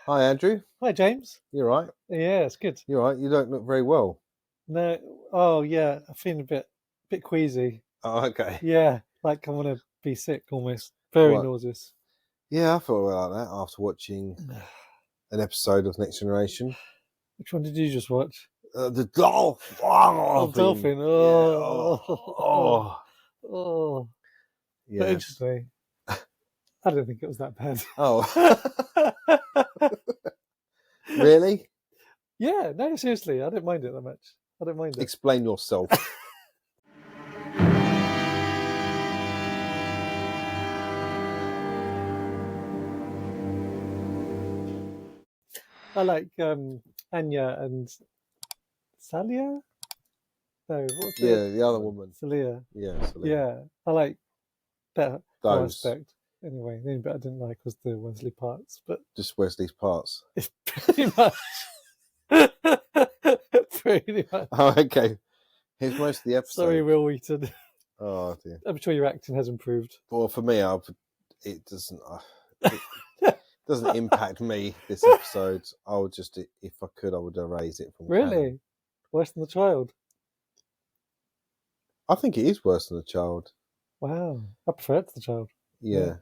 Hi, Andrew. Hi, James. You all right? Yeah, it's good. You all right? You don't look very well. No, oh yeah, I'm feeling a bit queasy. Oh, okay. Yeah, like I want to be sick almost. Very What? nauseous. Yeah, I felt like that after watching an episode of Next Generation. Which one did you just watch? The Dolphin. Oh, Dolphin. Yeah. Oh. But Yes. interesting. I don't think it was that bad. Oh. Really? Yeah, no, seriously, I don't mind it that much. I don't mind it. Explain yourself. I like Anya and Salia. No, what's the Yeah, the other woman. Salia. Yeah, Celia. Yeah, I like that Those. aspect. Anyway, the only bit I didn't like was the Wesley parts, but Just Wesley's parts. it's pretty much. Pretty much. Oh, okay. Here's most of the episode. Sorry, Will Wheaton. Oh dear. I'm sure your acting has improved. Well, for me, it doesn't. It doesn't impact me this episode. I would just, if I could, I would erase it from Really? canon. Worse than the child? I think it is worse than the child. Wow, I prefer it to the child. Yeah.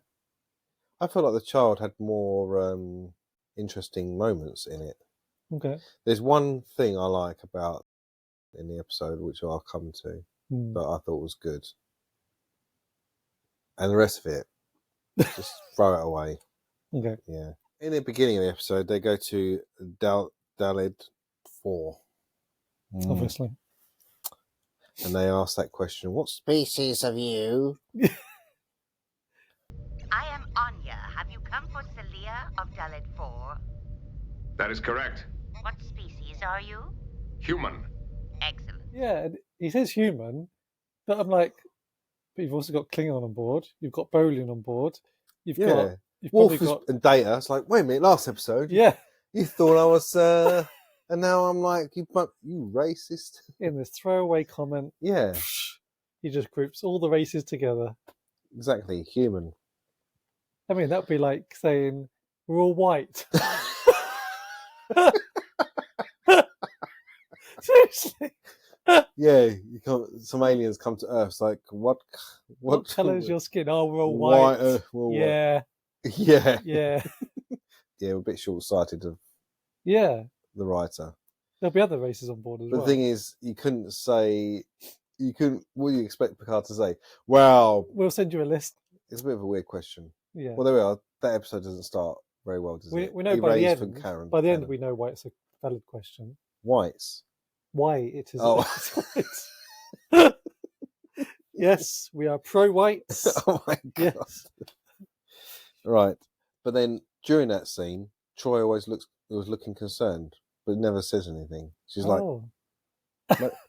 I feel like the child had more interesting moments in it. Okay. There's one thing I like about in the episode, which I'll come to, that I thought was good, and the rest of it, just throw it away. Okay. Yeah. In the beginning of the episode, they go to Daled 4. Obviously. And they ask that question, what species are you? I am Anya. Have you come for Celia of Dalit 4? That is correct. What species are you? Human. Excellent. Yeah, he says human, but I'm like, but you've also got Klingon on board. You've got Bolian on board. You've Worf and Data. It's like, wait a minute, last episode, yeah, you thought I was, and now I'm like, you racist. In this throwaway comment, Yeah, he just groups all the races together. Exactly, human. I mean, that'd be like saying we're all white. Seriously. Yeah, some aliens come to Earth. It's like, what colour is your skin? Oh, we're all white. white. Yeah. Yeah. Yeah. Yeah, we're a bit short-sighted of the writer. There'll be other races on board as well. But the thing is, what do you expect Picard to say? Well, we'll send you a list. It's a bit of a weird question. Yeah. Well, there we are. That episode doesn't start very well, does it? We know by the end. By the end, we know why it's a valid question. Whites. Why it is. Oh. Yes, we are pro-whites. Oh my god. Yes. Right, but then during that scene, Troy was looking concerned, but never says anything. She's like,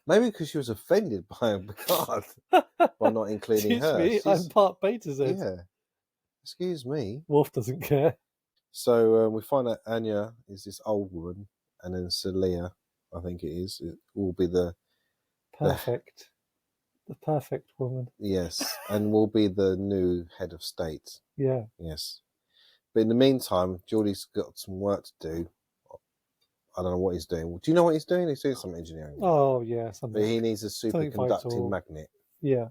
maybe because she was offended by Picard by not including her. Excuse me, I'm part Beta Z. Yeah. Excuse me. Worf doesn't care. So we find out Anya is this old woman, and then Celia, I think it is, it will be the perfect woman. Yes, and will be the new head of state. Yeah. Yes. But in the meantime, Geordie's got some work to do. I don't know what he's doing. Do you know what he's doing? He's doing some engineering. Oh, yeah. Something. But he needs a superconducting magnet. Yeah.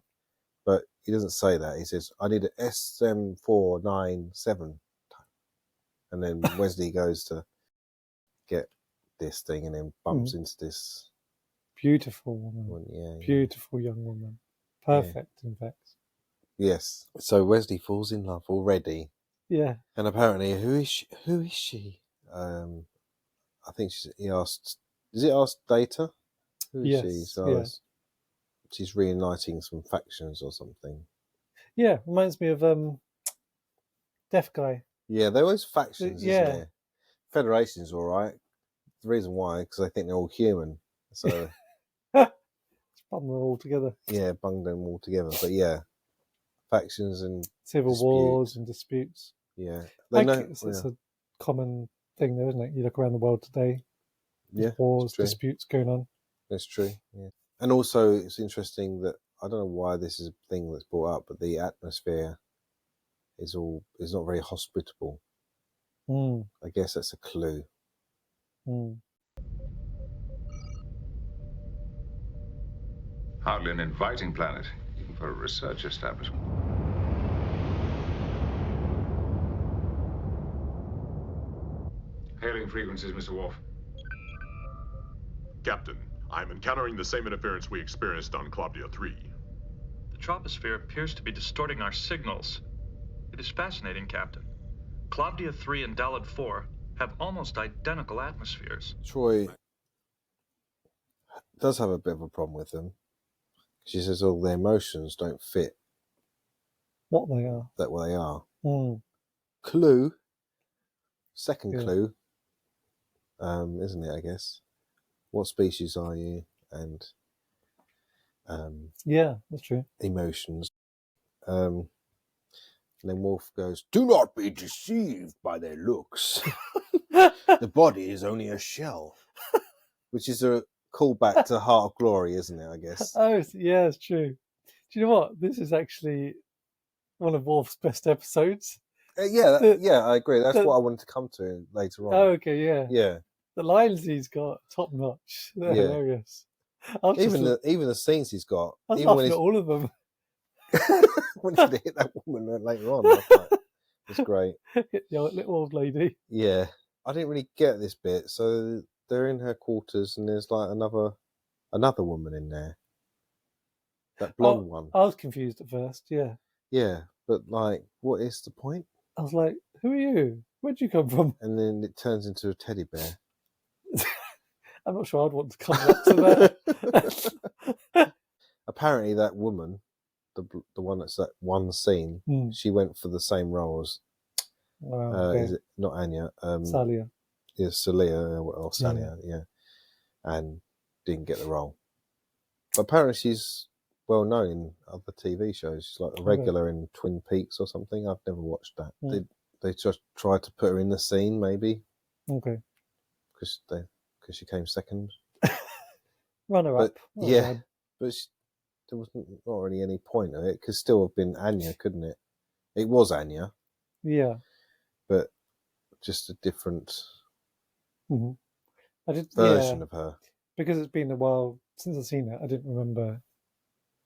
But he doesn't say that. He says, I need an SM497. And then Wesley goes to get this thing and then bumps into this beautiful woman. Beautiful young woman. Perfect, in fact. Yes. So Wesley falls in love already. Yeah. And apparently, who is she? I think he asked, does it ask Data? Who is she? So she's reuniting some factions or something. Yeah, reminds me of Deaf Guy. Yeah, there was factions, isn't there? Federation's all right. The reason why, because they think they're all human. So just bung them all together. Yeah, bung them all together. But yeah, factions and civil wars and disputes. Yeah, it's a common thing, though, isn't it? You look around the world today. Yeah, wars, disputes going on. That's true. Yeah, and also it's interesting that I don't know why this is a thing that's brought up, but the atmosphere is not very hospitable. I guess that's a clue. Hardly an inviting planet, even for a research establishment. Hailing frequencies, Mr. Worf. Captain, I'm encountering the same interference we experienced on Claudia 3. The troposphere appears to be distorting our signals. It is fascinating, Captain. Claudia 3 and Dalit 4 have almost identical atmospheres. Troy does have a bit of a problem with them. She says all their emotions don't fit What they are. that what they are. Mm. Second clue, isn't it, I guess? What species are you? And Yeah, that's true. emotions. And then Worf goes, "Do not be deceived by their looks. The body is only a shell." Which is a callback to Heart of Glory, isn't it, I guess? Oh, yeah, it's true. Do you know what? This is actually one of Worf's best episodes. Yeah, I agree. That's what I wanted to come to later on. Oh, okay, yeah. Yeah. The lines he's got, top notch. They're hilarious. Even the scenes he's got. I was even laughing at all of them. when he hit that woman later on, I was like, it's great. Hit the little old lady. Yeah. I didn't really get this bit. So they're in her quarters and there's like another woman in there. That blonde one. I was confused at first, yeah. Yeah, but like, what is the point? I was like, who are you? Where'd you come from? And then it turns into a teddy bear. I'm not sure I'd want to come up to that. Apparently that woman, the one that's that one scene, she went for the same role as is it not Anya? Salia. Yeah, Celia or Salia, yeah. And didn't get the role. But apparently she's well known in other TV shows. She's like a regular in Twin Peaks or something. I've never watched that. They just tried to put her in the scene, maybe. Okay. Because she came second. Runner up. Yeah, but there wasn't not really any point of it. Could still have been Anya, couldn't it? It was Anya. Yeah. But just a different version of her. Because it's been a while since I've seen it, I didn't remember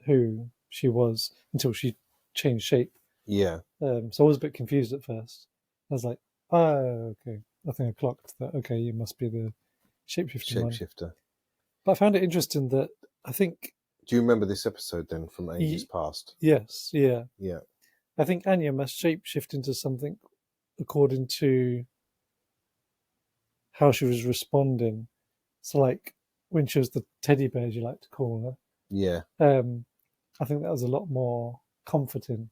who she was until she changed shape. Yeah. So I was a bit confused at first. I was like, oh, okay. I think I clocked that. Okay, you must be the shapeshifter. But I found it interesting that I think... Do you remember this episode then from ages past? Yes, yeah. Yeah. I think Anya must shapeshift into something according to how she was responding. So like when she was the teddy bear, as you like to call her. Yeah. I think that was a lot more comforting.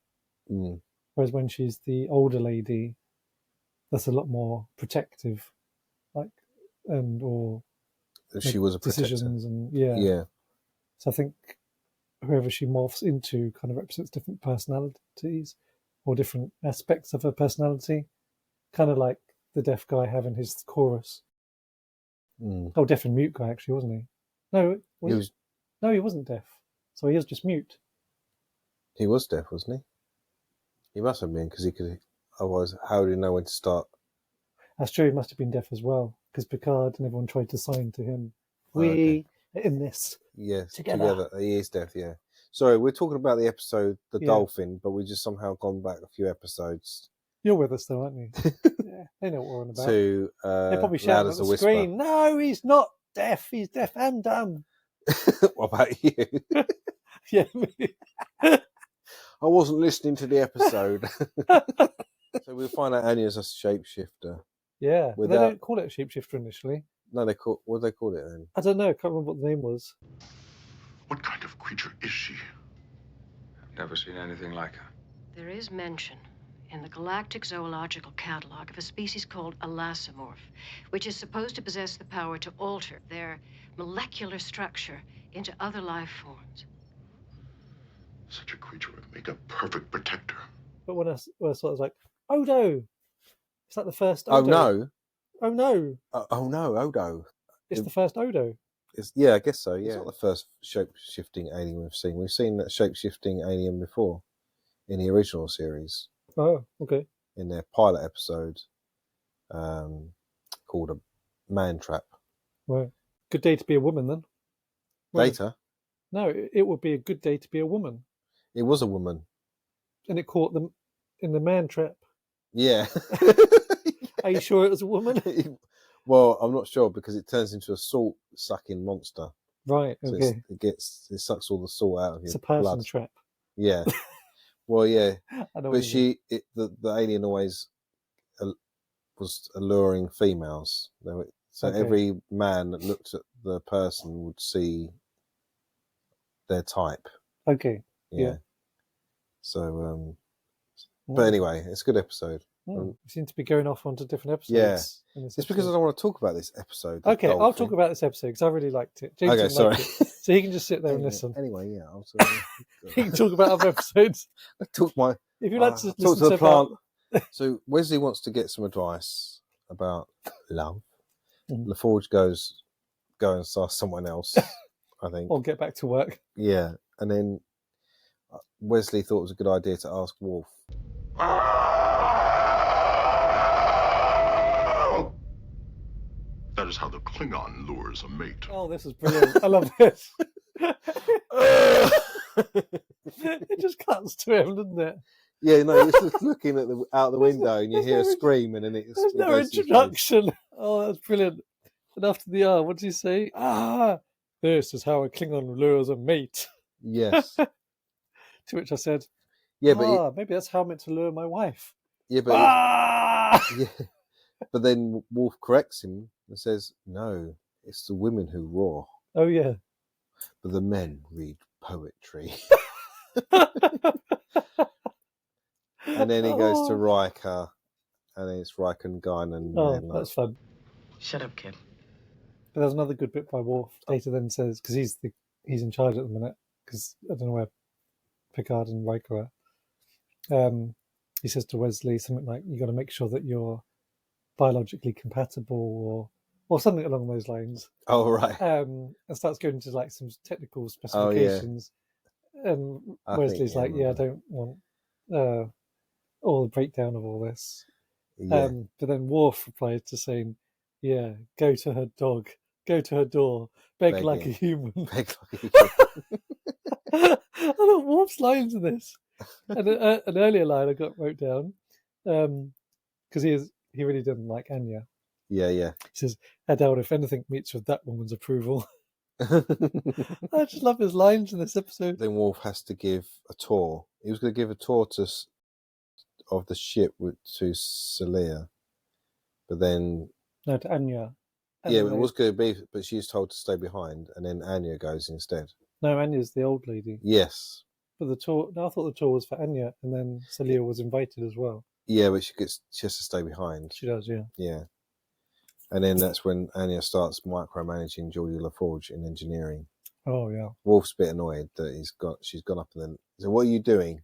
Whereas when she's the older lady, that's a lot more protective, like or she was a decisions protector. and yeah. So I think whoever she morphs into kind of represents different personalities or different aspects of her personality, kind of like the deaf guy having his chorus. Oh, deaf and mute guy actually, wasn't he? No, no, he wasn't deaf. So he is just mute. He was deaf, wasn't he? He must have been, because he could. Otherwise, how would he know when to start? That's true. He must have been deaf as well, because Picard and everyone tried to sign to him. We are in this. Yes, together. He is deaf. Yeah. Sorry, we're talking about the episode The Dolphin, but we just somehow gone back a few episodes. You're with us, though, aren't you? Yeah, they know what we're on about. To they probably shout at the screen. No, he's not deaf. He's deaf and dumb. What about you? Yeah. I wasn't listening to the episode. So we'll find out Anya's a shapeshifter. Yeah. They don't call it a shapeshifter initially. No, what do they call it then? I don't know. I can't remember what the name was. What kind of creature is she? I've never seen anything like her. There is mention in the Galactic Zoological Catalog of a species called elasmorph, which is supposed to possess the power to alter their molecular structure into other life forms. Such a creature would make a perfect protector. But when I saw it, I was like, Odo! Is that the first Odo? Oh, no. Oh, no. Oh, no, Odo. It's the first Odo. Yeah, I guess so, yeah. It's not the first shape-shifting alien we've seen. We've seen that shape-shifting alien before in the original series. Oh, okay. In their pilot episode, called a man trap. Right. Good day to be a woman then. Well, Data. No, it would be a good day to be a woman. It was a woman. And it caught them in the man trap. Yeah. Are you sure it was a woman? Well, I'm not sure because it turns into a salt sucking monster. Right. So Okay. it sucks all the salt out of your It's a person blood. trap. Yeah. Well, yeah. I know. But the alien always was alluring females. So Okay. every man that looked at the person would see their type. Okay. Yeah. Yeah. So, but anyway, it's a good episode. We seem to be going off onto different episodes. Yeah. In this It's because I don't want to talk about this episode. Okay, Dolphin. I'll talk about this episode because I really liked it. James Okay, didn't sorry. like it, so he can just sit there and listen. Anyway, yeah. He can talk about other episodes. I talked my. If you like to talk listen to the about... plant. So Wesley wants to get some advice about love. Mhm. LaForge goes, go and start someone else. I think. Or get back to work. Yeah, and then Wesley thought it was a good idea to ask Worf. That is how the Klingon lures a mate. Oh, this is brilliant. I love this. It just cuts to him, doesn't it? Yeah, no, you're just looking at out the window and you hear a scream and then there's no introduction. Oh, that's brilliant. And after the what does he say? This is how a Klingon lures a mate. Yes. To which I said, yeah, but maybe that's how I'm meant to lure my wife. yeah, but yeah, but then Worf corrects him and says, "No, it's the women who roar, Oh yeah. but the men read poetry." And then he goes to Riker, and then it's Riker and Guinan. Oh, that's fun. Shut up, kid. But there's another good bit by Worf. Data then says, because he's in charge at the minute, because I don't know where Picard and Riker are. He says to Wesley something like, "You got to make sure that you're biologically compatible," or something along those lines. Oh right. And starts going into like some technical specifications. And Wesley's like, "Yeah, I don't want all the breakdown of all this." Yeah. But then Worf replied to saying, "Yeah, go to her dog, go to her door, beg like a human." Beg like a human. I thought Worf's lines in this. And an earlier line I wrote down, because he really didn't like Anya. Yeah. He says, "I doubt if anything meets with that woman's approval." I just love his lines in this episode. Then Worf has to give a tour. He was going to give a tour of the ship to Celia, but then No, to Anya. yeah, it was going to be, but she's told to stay behind, and then Anya goes instead. No, Anya's the old lady. Yes. But the tour. No, I thought the tour was for Anya, and then Celia was invited as well. Yeah, but she has to stay behind. She does, yeah. Yeah. And then that's when Anya starts micromanaging Geordi LaForge in engineering. Oh yeah. Worf's a bit annoyed that she's gone up and then so what are you doing?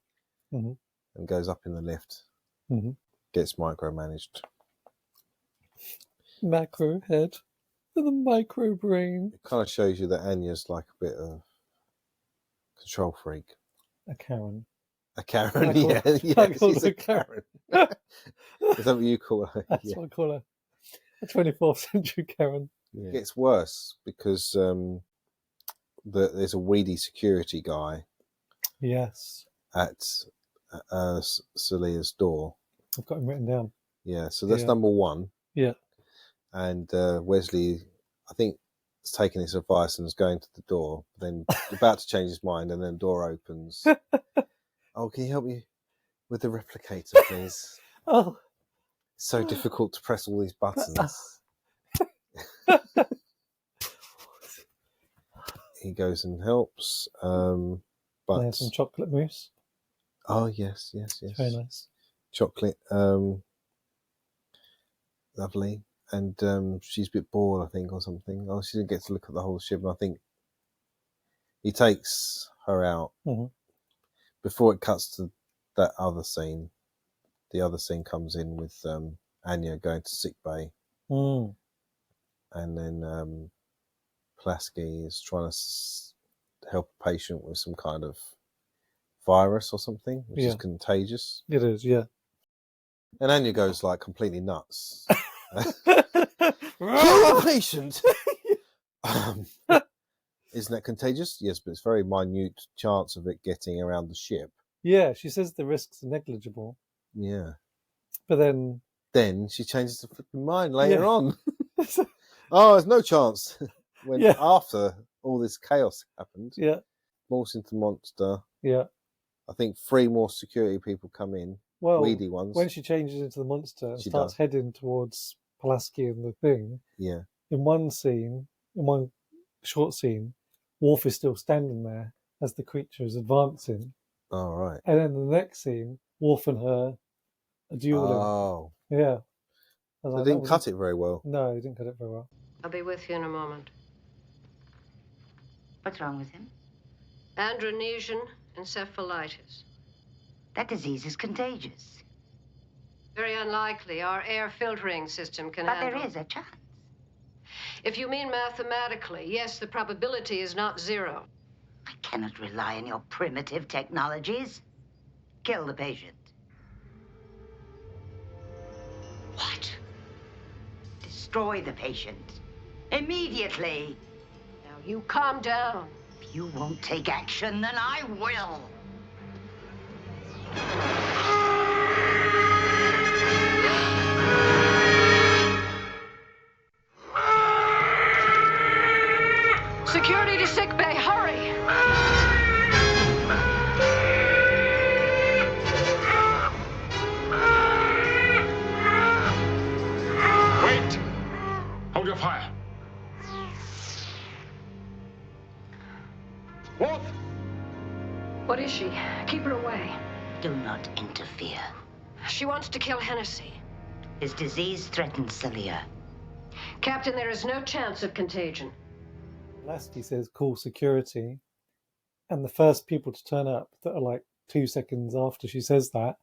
Mm-hmm. And goes up in the lift. Mm-hmm. Gets micromanaged. Macro head and the micro brain. It kind of shows you that Anya's like a bit of control freak. A Karen. A Karen, I yeah. call She's her a Karen. Is that what you call her? That's what I call her. A 24th century Karen. Yeah. It gets worse because there's a weedy security guy. Yes. At Celia's door. I've got him written down. Yeah, so that's number one. Yeah. And Wesley, I think, has taken his advice and is going to the door, then about to change his mind, and then the door opens. Oh, can you help me with the replicator, please? Oh. It's so difficult to press all these buttons. He goes and helps. But There's some chocolate mousse. Oh, yes. It's very nice. Chocolate. Lovely. And she's a bit bored, I think, or something. Oh, she didn't get to look at the whole ship. And I think he takes her out. Mm-hmm. Before it cuts to that other scene, the other scene comes in with Anya going to sick bay. Mm. And then Pulaski is trying to help a patient with some kind of virus or something, which is contagious. It is, yeah. And Anya goes like completely nuts. Kill the patient! Isn't that contagious? Yes, but it's very minute chance of it getting around the ship. Yeah, she says the risks are negligible. Yeah. But then she changes her flipping mind later on. Oh, there's no chance. When after all this chaos happened, morphs into monster. Yeah. I think 3 more security people come in. Well, weedy ones. When she changes into the monster and starts heading towards Pulaski and the thing, in one short scene, Worf is still standing there as the creature is advancing. Oh, right. And then the next scene, Worf and her are dueling. Oh. Yeah. They didn't cut it very well. No, they didn't cut it very well. I'll be with you in a moment. What's wrong with him? Andronesian encephalitis. That disease is contagious. Very unlikely. Our air filtering system can handle. But there is a chance. If you mean mathematically, yes, the probability is not 0. I cannot rely on your primitive technologies. Kill the patient. What? Destroy the patient. Immediately. Now you calm down. If you won't take action, then I will. Security to sickbay, hurry! Wait! Hold your fire. Wolf! What is she? Keep her away. Do not interfere. She wants to kill Hennessy. His disease threatens Celia. Captain, there is no chance of contagion. Lasky says call security, and the first people to turn up that are like 2 seconds after she says that,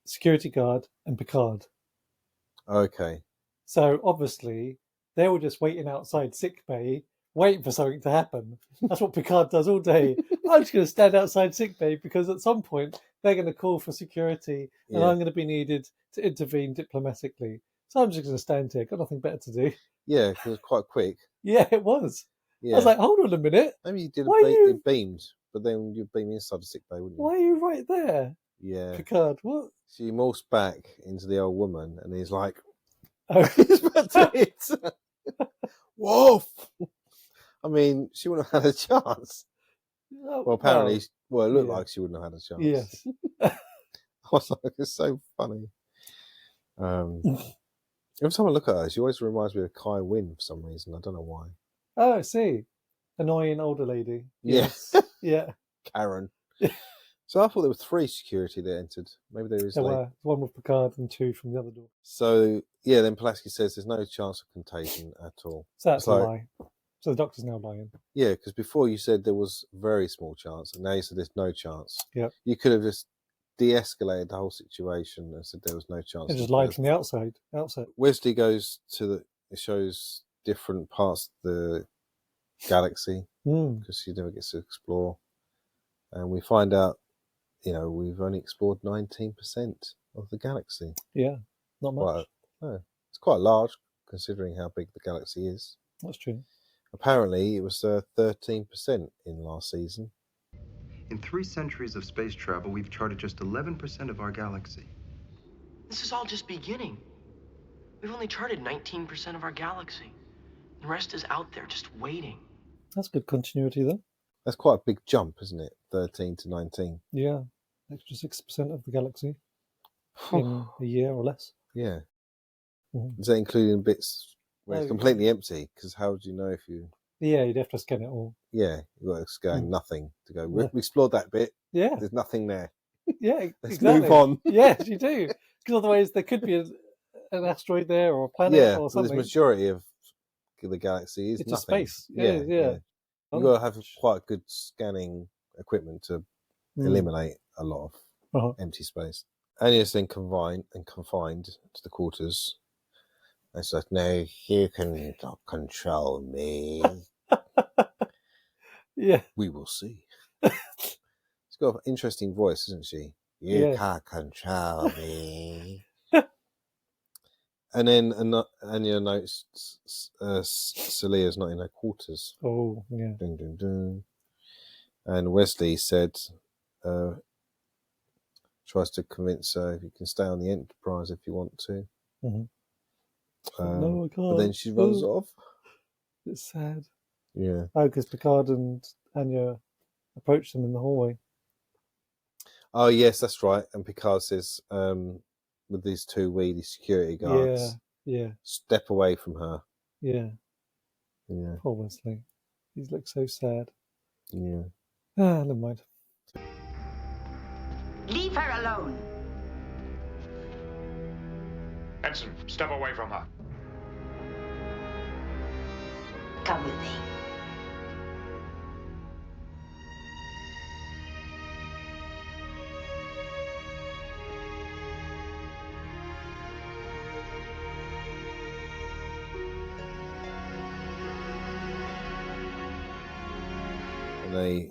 security guard and Picard. Okay. So obviously they were just waiting outside sickbay, waiting for something to happen. That's what Picard does all day. I'm just going to stand outside sickbay because at some point they're going to call for security and I'm going to be needed to intervene diplomatically. So I'm just going to stand here. Got nothing better to do. Yeah, because it was quite quick. Yeah, it was. Yeah. I was like, hold on a minute. Maybe you did it beamed, but then you'd beam inside the sick bay, wouldn't you? Why are you right there? Yeah. Picard, what? She morphs back into the old woman and he's like, oh. He's about to hit. Wolf! I mean, she wouldn't have had a chance. Well, apparently, it looked like she wouldn't have had a chance. Yes. I was like, it's so funny. Every time I look at her, she always reminds me of Kai Wynn for some reason. I don't know why. Oh, I see. Annoying older lady. Yes. Yeah. Karen. So I thought there were 3 security that entered. Maybe there is. There were 1 with Picard and 2 from the other door. So yeah, then Pulaski says there's no chance of contagion at all. So that's a lie. So the doctor's now lying. Yeah, because before you said there was very small chance, and now you said there's no chance. Yeah. You could have just de-escalated the whole situation and said there was no chance. It just lied from the outside. Wesley goes to it shows different parts of the galaxy because he never gets to explore, and we find out, we've only explored 19% of the galaxy. Yeah, not much. It's quite large considering how big the galaxy is. That's true. Apparently, it was 13% in last season. In 3 centuries of space travel, we've charted just 11% of our galaxy. This is all just beginning. We've only charted 19% of our galaxy. The rest is out there just waiting. That's good continuity, though. That's quite a big jump, isn't it? 13 to 19. Yeah. Extra 6% of the galaxy in a year or less. Yeah. Mm-hmm. Is that including bits where it's completely empty? Because how would you know if you... Yeah, you'd have to scan it all. Yeah, you've got to scan nothing to go, we explored that bit. Yeah. There's nothing there. Yeah, Let's exactly. move on. Yes, you do. Because otherwise there could be an asteroid there or a planet or something. The majority of the galaxy is it's nothing. Just space. Yeah. You've got to have quite good scanning equipment to eliminate a lot of empty space. Anya's then confined to the quarters. And it's like, no, you can not control me. Yeah. We will see. She's got an interesting voice, isn't she? You can't control me. And then Anya noticed Celia's not in her quarters. Oh, yeah. Dun, dun, dun. And Wesley said, tries to convince her, you can stay on the Enterprise if you want to. Mm-hmm. No, I can't. But then she runs off. It's sad. Yeah. Oh, because Picard and Anya approach them in the hallway. Oh, yes, that's right. And Picard says, with these two weedy security guards, Yeah. step away from her. Yeah. Yeah. Poor Wesley. He looks so sad. Yeah. Never mind. Leave her alone. Ensign, step away from her. Come with me. And they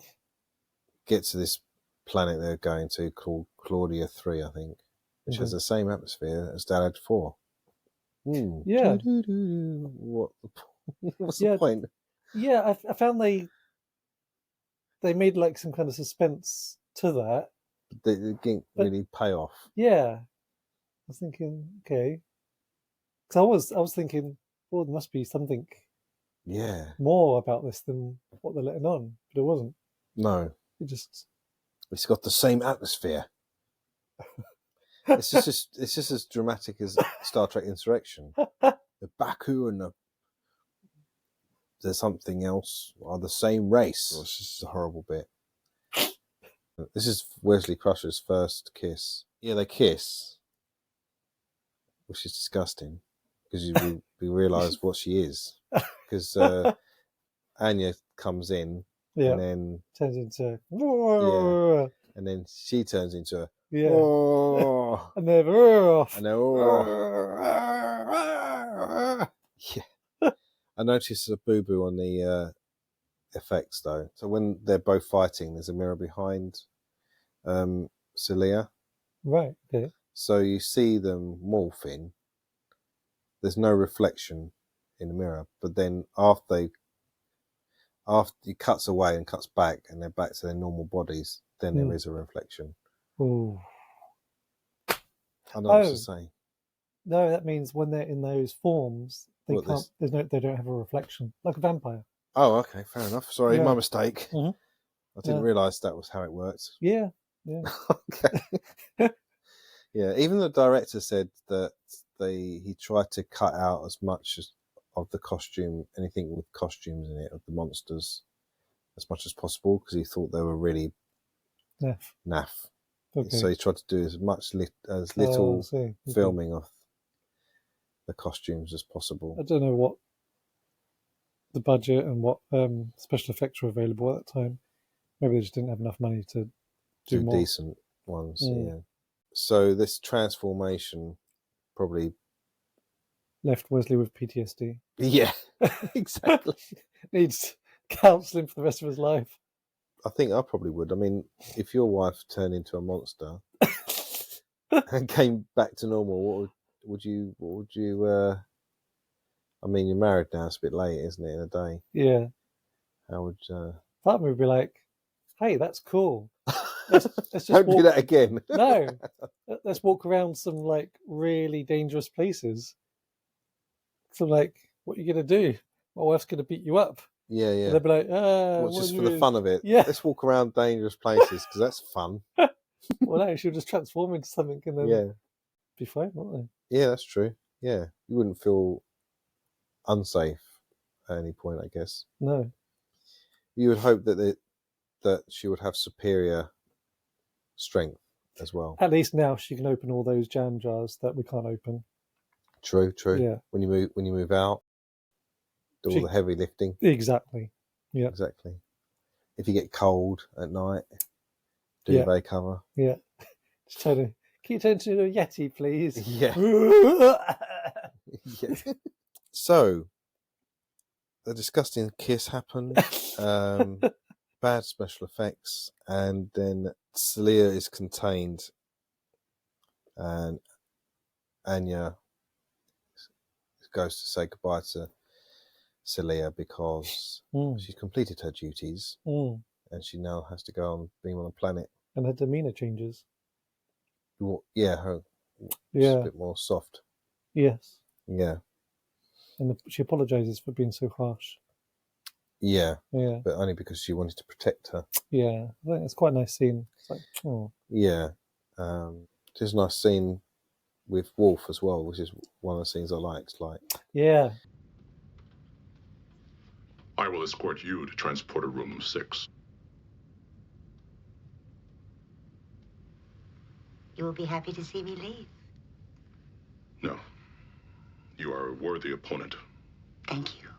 get to this planet they're going to called Claudia 3, I think, which has the same atmosphere as Daled 4. Yeah. What's the point? Yeah, I found they made like some kind of suspense to that. They didn't really pay off. Yeah. I was thinking, okay. Because I was thinking, well, there must be something more about this than what they're letting on. But it wasn't. No. It's got the same atmosphere. It's just as dramatic as Star Trek Insurrection. The Baku and there's something else are the same race. It's just a horrible bit. This is Wesley Crusher's first kiss. Yeah, they kiss, which is disgusting because we realise what she is. Because Anya comes in and then turns into and then she turns into and they're I noticed a boo-boo on the effects though. So when they're both fighting, there's a mirror behind Celia. Right. Okay. So you see them morphing. There's no reflection in the mirror, but then after it cuts away and cuts back, and they're back to their normal bodies, then there is a reflection. Ooh. I know what to say. No, that means when they're in those forms, they What, can't. They don't have a reflection, like a vampire. Oh, okay, fair enough. Sorry, my mistake. Mm-hmm. I didn't realise that was how it worked. Yeah. Okay. Yeah, even the director said that he tried to cut out as much of the costume, anything with costumes in it, of the monsters, as much as possible, because he thought they were really naff. Okay. So he tried to do as little filming of the costumes as possible. I don't know what the budget and what special effects were available at that time. Maybe they just didn't have enough money to do more decent ones. Yeah. So this transformation probably left Wesley with PTSD. Yeah, exactly. Needs counselling for the rest of his life. I think I probably would. I mean, if your wife turned into a monster and came back to normal, what would you? I mean, you're married now. It's a bit late, isn't it, in a day? Yeah. How would? Part of me would be like, "Hey, that's cool. Let's just don't do that again." No, let's walk around some like really dangerous places. So, like, what are you gonna do? My wife's gonna beat you up. Yeah. And they'd be like, just for the fun of it. Yeah. Let's walk around dangerous places because that's fun. Well, no, she'll just transform into something and then be fine, won't they? Yeah, that's true. Yeah, you wouldn't feel unsafe at any point, I guess. No. You would hope that she would have superior strength as well. At least now she can open all those jam jars that we can't open. True. Yeah. When you move out, do all the heavy lifting. Exactly. Yeah. Exactly. If you get cold at night, duvet cover. Yeah. Just trying to can you turn to a Yeti, please? Yeah. Yeah. So the disgusting kiss happened. Bad special effects, and then Celia is contained, and Anya goes to say goodbye to Celia because she's completed her duties and she now has to go on being on a planet. And her demeanour changes. Yeah, she's a bit more soft. Yes. Yeah. And she apologises for being so harsh. Yeah. Yeah. But only because she wanted to protect her. Yeah. I think it's quite a nice scene. It's like, oh. Yeah. There's a nice scene with Worf as well, which is one of the scenes I liked. Yeah. I will escort you to transporter room 6. You will be happy to see me leave. No. You are a worthy opponent. Thank you.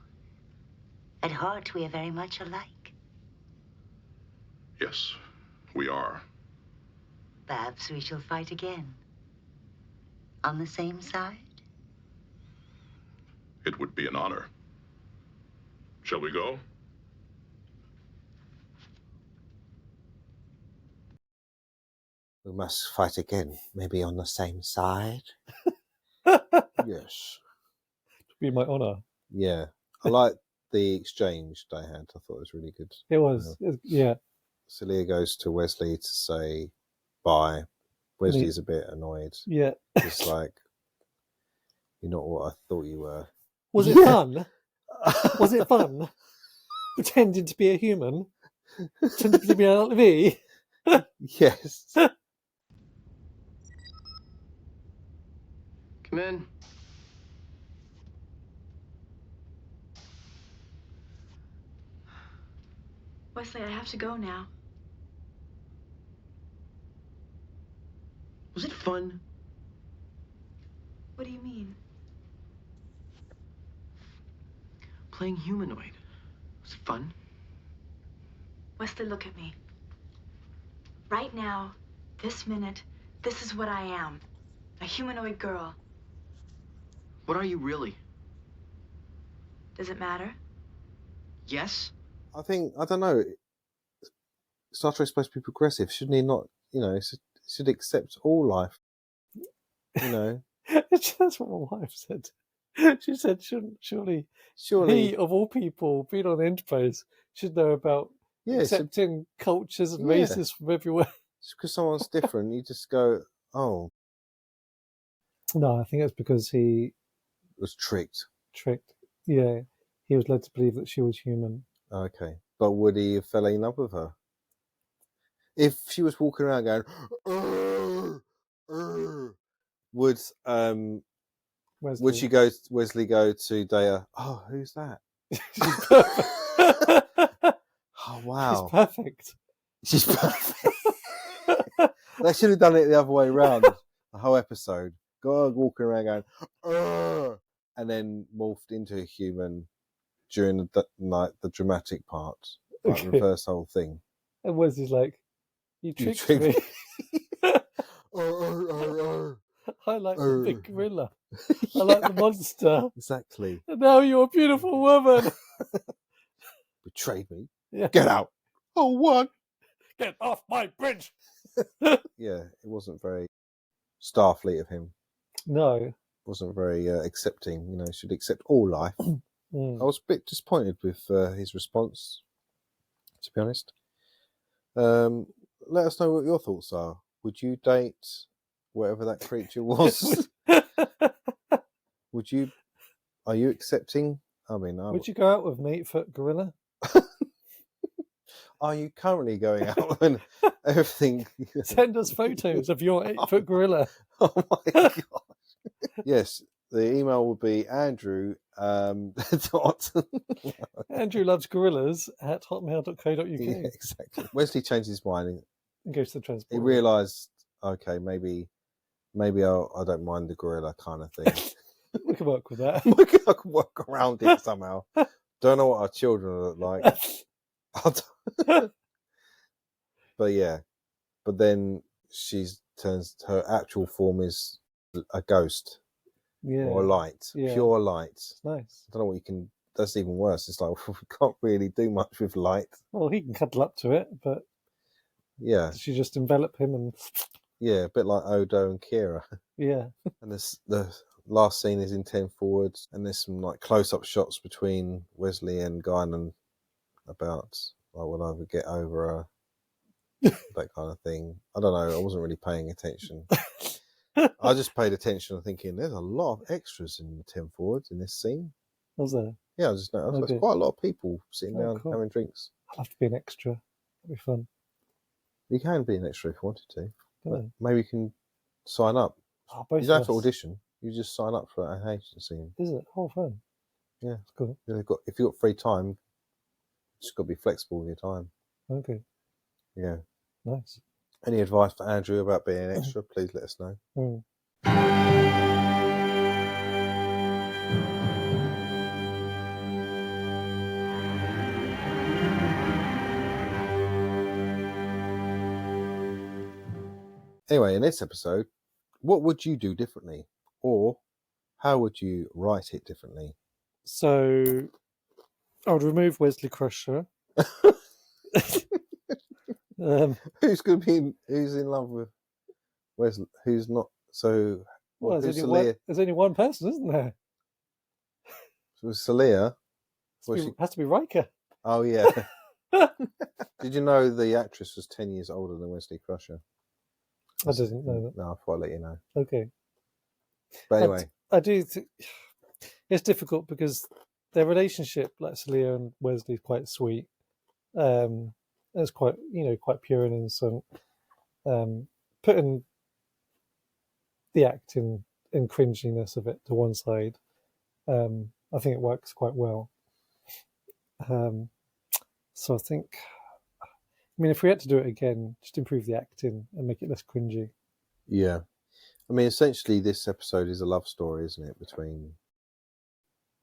At heart, we are very much alike. Yes, we are. Perhaps we shall fight again. On the same side? It would be an honor. Shall we go? We must fight again, maybe on the same side. Yes. To be my honour. Yeah. I like the exchange they had. I thought it was really good. It was. Yeah. Celia goes to Wesley to say bye. Wesley's a bit annoyed. Yeah. It's like, you're not what I thought you were. Was it fun? Was it fun? Pretending to be a human? Pretending to be a me? Yes. Come in. Wesley, I have to go now. Was it fun? What do you mean? Playing humanoid. Was it fun? Wesley, look at me. Right now, this minute, this is what I am. A humanoid girl. What are you really? Does it matter? Yes? I don't know. Star Trek's supposed to be progressive. Shouldn't he not, should accept all life? That's what my wife said. She said, surely he, of all people, being on the Enterprise, should know about accepting cultures and races from everywhere. Just because someone's different, you just go, oh. No, I think it's because he was tricked. Yeah. He was led to believe that she was human. Okay. But would he have fell in love with her? If she was walking around going, would Wesley go to Data? Oh, who's that? Oh wow, she's perfect. She's perfect. They should have done it the other way around. The whole episode, God walking around going, and then morphed into a human during the dramatic part. Like reverse the whole thing. And Wesley's like, you tricked me. I like the big gorilla. I like the monster. Exactly. And now you're a beautiful woman. Betrayed me. Yeah. Get out. Oh, what? Get off my bridge. Yeah, it wasn't very Starfleet of him. No. It wasn't very accepting. Should accept all life. I was a bit disappointed with his response, to be honest. Let us know what your thoughts are. Would you date whatever that creature was? Are you accepting? Would you go out with an 8-foot gorilla? Are you currently going out and everything? Send us photos of your 8-foot gorilla. Oh my gosh. Yes, the email will be Andrew Andrew loves gorillas at hotmail.co.uk. Yeah, exactly. Wesley changed his mind and goes to the transport. He realised, okay, maybe I don't mind the gorilla kind of thing. We can work with that. I can work around it somehow. Don't know what our children look like. But yeah, but then her actual form is a ghost. Yeah. Or a light. Yeah. Pure light. It's nice. I don't know what you can. That's even worse. It's like we can't really do much with light. Well, he can cuddle up to it, but yeah, she just envelop him and a bit like Odo and Kira. Yeah, and the last scene is in 10 forwards, and there's some like close-up shots between Wesley and Guinan about I will never get over that kind of thing. I don't know. I wasn't really paying attention. I just paid attention thinking there's a lot of extras in the 10 forwards in this scene. Was there? Yeah, I just noticed there's quite a lot of people sitting down having drinks. I'll have to be an extra. That'd be fun. You can be an extra if you wanted to. Yeah. Maybe you can sign up. Oh, you don't have to audition. You just sign up for an agency. Is it? Oh, fun. Yeah. It's cool. If you've got free time, you just got to be flexible with your time. Okay. Yeah. Nice. Any advice for Andrew about being an extra, please let us know. Anyway, in this episode, what would you do differently? Or how would you write it differently? So, I would remove Wesley Crusher. Who's going to be? Who's in love with Wesley? Who's not? So, well, there's only one person, isn't there? So Celia. Has to be Riker. Oh yeah. Did you know the actress was 10 years older than Wesley Crusher? I didn't know that. No, I thought I'd let you know. Okay. But anyway, I do think it's difficult because their relationship, like Celia and Wesley, is quite sweet. It's quite, quite pure and innocent. Putting the acting and cringiness of it to one side, I think it works quite well. So I think, if we had to do it again, just improve the acting and make it less cringy. Yeah. Essentially this episode is a love story, isn't it, between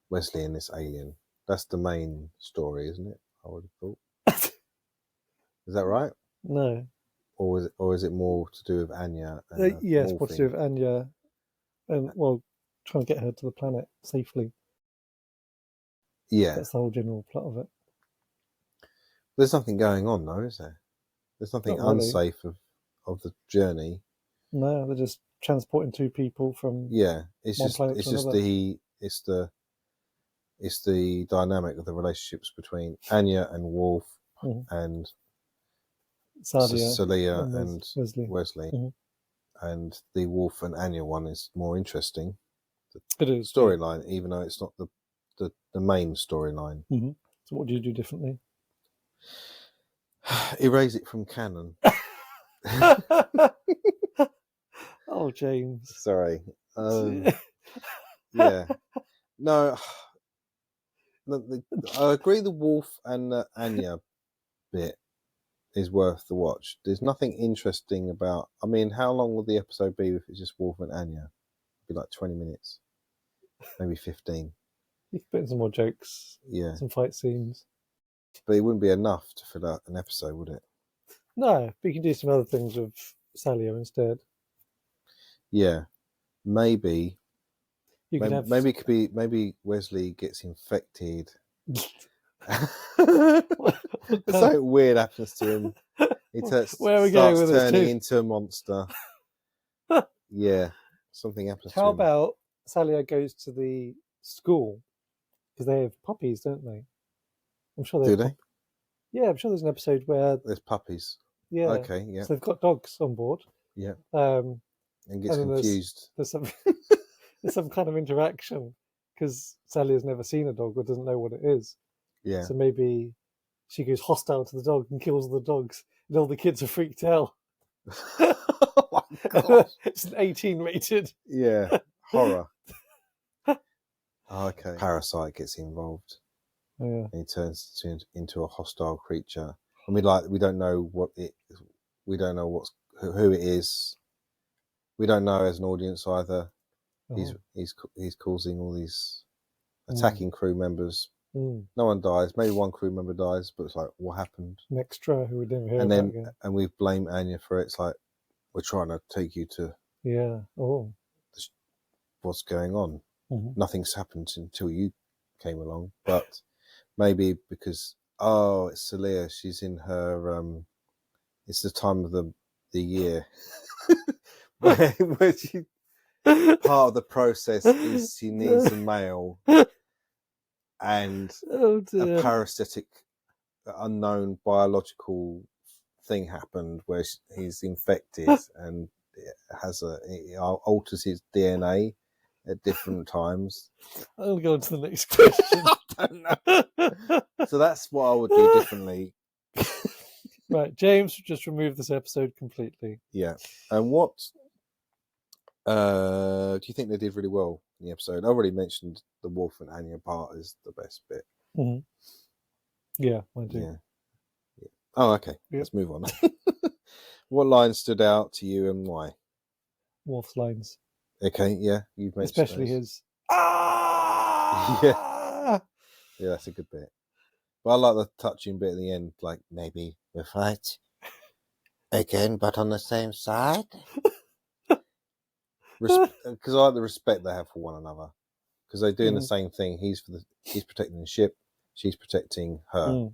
Wesley and this alien. That's the main story, isn't it? I would have thought. Is that right? No. Or is it more to do with Anya? Yes, more to do with Anya and, trying to get her to the planet safely. Yeah. That's the whole general plot of it. There's nothing going on, though, is there? There's nothing unsafe of the journey. No, they're just transporting two people from it's the dynamic of the relationships between Anya and Worf and Celia and Wesley. And the Worf and Anya one is more interesting. It is storyline, even though it's not the main storyline. So what do you do differently? Erase it from canon. Oh, James. Sorry. Yeah. No, I agree the Worf and the Anya bit is worth the watch. There's nothing interesting about... how long will the episode be if it's just Worf and Anya? It'd be like 20 minutes. Maybe 15. You could put in some more jokes. Yeah. Some fight scenes. But it wouldn't be enough to fill out an episode, would it? No, but you can do some other things with Celia instead. Yeah. Maybe... Maybe maybe Wesley gets infected. Something weird happens to him. He starts turning into a monster. Yeah, something happens to him. How about Celia goes to the school? Because they have puppies, don't they? I'm sure do they? Yeah, I'm sure there's an episode where there's puppies. Yeah. Okay. Yeah. So they've got dogs on board. Yeah. And gets confused. There's some kind of interaction because Celia's never seen a dog or doesn't know what it is. Yeah. So maybe she goes hostile to the dog and kills the dogs, and all the kids are freaked out. Oh my God. It's an 18 rated. Yeah. Horror. Okay. Parasite gets involved. Yeah. And he turns into a hostile creature. And we don't know we don't know who it is. We don't know as an audience either. Oh. He's causing all these attacking crew members. No one dies. Maybe one crew member dies, but it's like, what happened? An extra who we didn't hear about again. And we blame Anya for it. It's like, we're trying to take you to what's going on. Nothing's happened until you came along. But maybe because it's Celia, she's in her it's the time of the year where part of the process is she needs a male, and a parasitic, unknown biological thing happened where he's infected and it alters his DNA at different times. I'll go on to the next question. I don't know. So that's what I would do differently. Right, James just removed this episode completely. Yeah. And what do you think they did really well in the episode? I already mentioned the Worf and Anya part is the best bit. Mm-hmm. Yeah, I do. Yeah. Oh, okay. Yep. Let's move on. What lines stood out to you and why? Worf's lines. Okay, yeah. You've mentioned especially those. His Yeah. Yeah, that's a good bit. But I like the touching bit at the end, like maybe we'll fight again, but on the same side. Because I like the respect they have for one another. Because they're doing the same thing. He's protecting the ship, she's protecting her.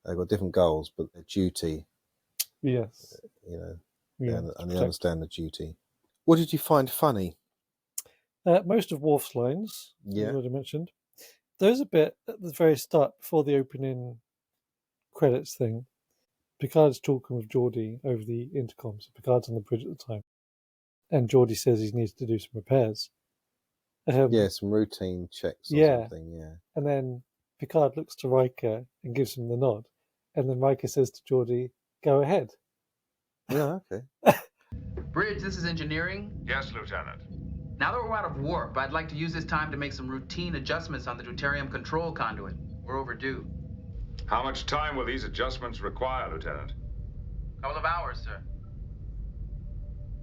They've got different goals, but their duty. Yes. And they understand the duty. What did you find funny? Most of Worf's lines, as I already mentioned. There's a bit at the very start, before the opening credits thing. Picard's talking with Geordi over the intercom. So Picard's on the bridge at the time. And Geordi says he needs to do some repairs. Some routine checks or something, yeah. And then Picard looks to Riker and gives him the nod. And then Riker says to Geordi, go ahead. Yeah, okay. Bridge, this is engineering. Yes, Lieutenant. Now that we're out of warp, I'd like to use this time to make some routine adjustments on the deuterium control conduit. We're overdue. How much time will these adjustments require, Lieutenant? A couple of hours, sir.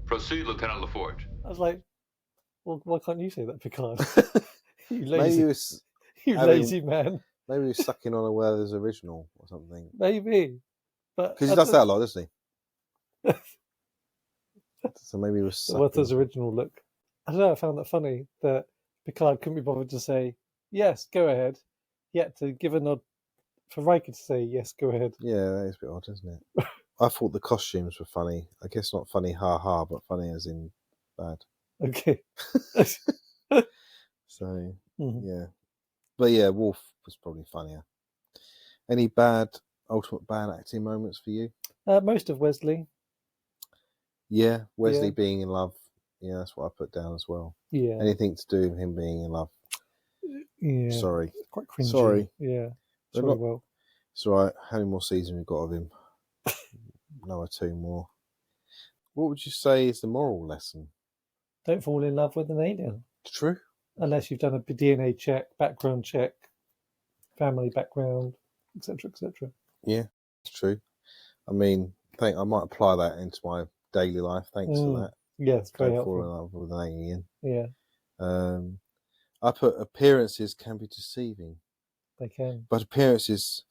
Proceed, Lieutenant LaForge. I was like, well, why can't you say that, Picard? You lazy man. Maybe he was sucking on a Weather's original or something. Maybe. Because he does that a lot, doesn't he? So maybe he was sucking. Weather's original look. I don't know, I found that funny that Picard couldn't be bothered to say, yes, go ahead. Yet to give a nod for Riker to say, yes, go ahead. Yeah, that is a bit odd, isn't it? I thought the costumes were funny. I guess not funny ha-ha, but funny as in bad. Okay. So, yeah. But yeah, Worf was probably funnier. Any ultimate bad acting moments for you? Most of Wesley. Yeah, Wesley being in love. Yeah, that's what I put down as well. Yeah. Anything to do with him being in love. Yeah. Sorry. Quite cringy. Sorry. Yeah. It's all right. How many more seasons we've got of him? Another 2 more. What would you say is the moral lesson? Don't fall in love with an alien. True. Unless you've done a DNA check, background check, family background, etc., etc. Yeah, it's true. I mean, I might apply that into my daily life. Thanks for that. Yes, very Don't helpful. fall in love with an alien. Yeah. I put appearances can be deceiving. They can. But appearances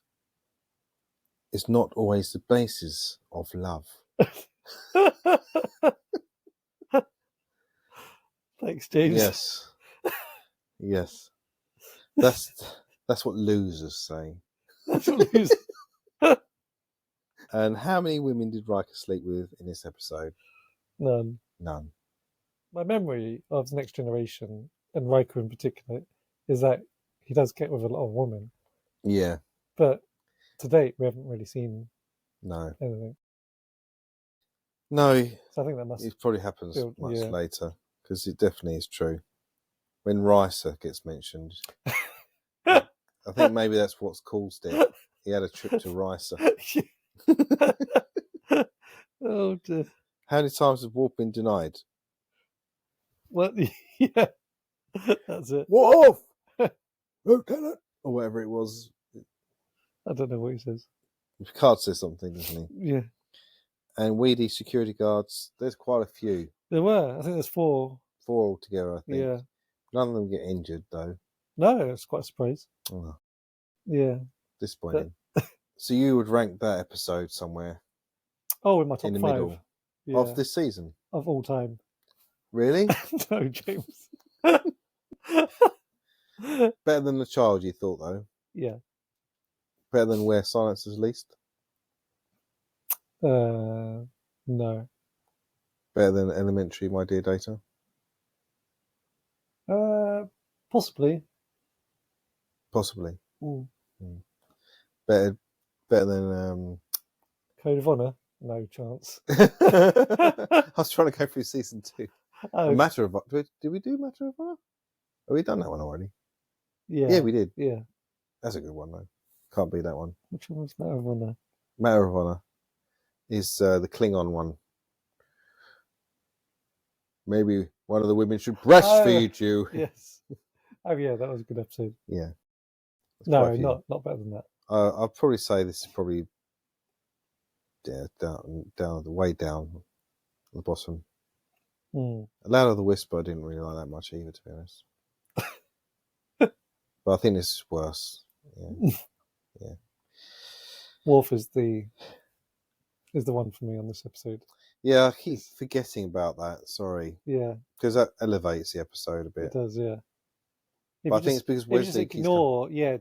is not always the basis of love. Thanks, James. Yes. Yes. That's what losers say. That's what losers. And how many women did Riker sleep with in this episode? None. My memory of the Next Generation, and Riker in particular, is that he does get with a lot of women. Yeah. But to date, we haven't really seen anything. No. So I think that must... It probably happens much later, because it definitely is true. When Risa gets mentioned, I think maybe that's what's caused it. He had a trip to Risa. Oh, dear. How many times has Worf been denied? Well, yeah, that's it. Worf! Lieutenant! Or whatever it was. I don't know what he says. Picard says something, doesn't he? Yeah. And weedy security guards, there's quite a few. There were. I think there's 4. 4 altogether, I think. Yeah. None of them get injured, though. No, it's quite a surprise. Oh. Yeah. Disappointing. So you would rank that episode somewhere? Oh, in my top 5. Middle of this season? Of all time. Really? No, James. Better than The Child, you thought, though? Yeah. Better than Where Silence is Least? No. Better than Elementary, My Dear Data? Possibly. Possibly. Mm. Better than. Code of Honor? No chance. I was trying to go through season 2. Oh. A Matter of Honor. Did we do Matter of Honor? Have we done that one already? Yeah. Yeah, we did. Yeah. That's a good one, though. Can't beat that one. Which one was Matter of Honor? Matter of Honor is the Klingon one. Maybe one of the women should breastfeed you. Yes. Oh, yeah, that was a good episode. Yeah. No, not better than that. I'll probably say this is probably way down at the bottom. Land of the Whisper I didn't really like that much either, to be honest. But I think this is worse. Yeah. Yeah. Worf is the one for me on this episode. Yeah, I keep forgetting about that. Sorry. Yeah. Because that elevates the episode a bit. It does, yeah. But I think it's because Wesley.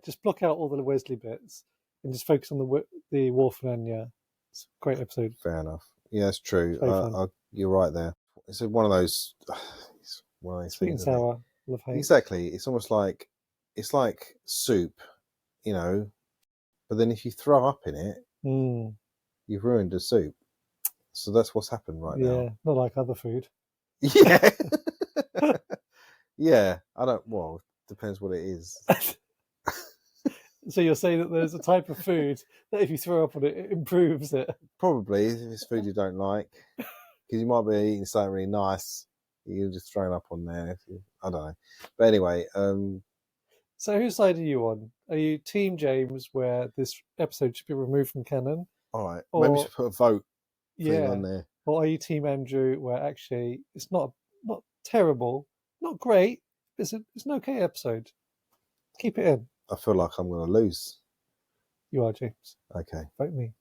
Just block out all the Wesley bits and just focus on the Worf and Anya. It's a great episode. Fair enough. Yeah, it's true. You're right there. It's one of those. It's one of those sweet things, and sour, love hate. Exactly. It's almost like soup, But then if you throw up in it, you've ruined the soup. So that's what's happened now. Yeah, not like other food. Yeah. Yeah. Depends what it is. So you're saying that there's a type of food that if you throw up on it, it improves it? Probably, if it's food you don't like. Because you might be eating something really nice. You're just throwing up on there. I don't know. But anyway. So whose side are you on? Are you Team James, where this episode should be removed from canon? All right. Maybe we should put a vote thing on there. Or are you Team Andrew, where actually it's not terrible, not great, but it's an okay episode. Keep it in. I feel like I'm going to lose. You are, James. Okay. Vote me.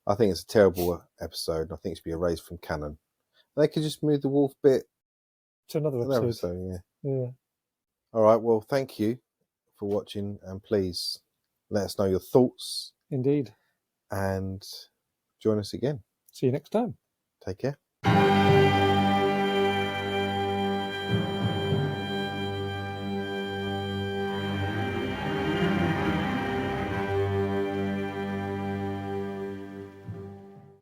I think it's a terrible episode. I think it should be erased from canon. They could just move the wolf bit to another episode. Yeah. All right. Well, thank you for watching, and please let us know your thoughts. Indeed. And join us again. See you next time. Take care.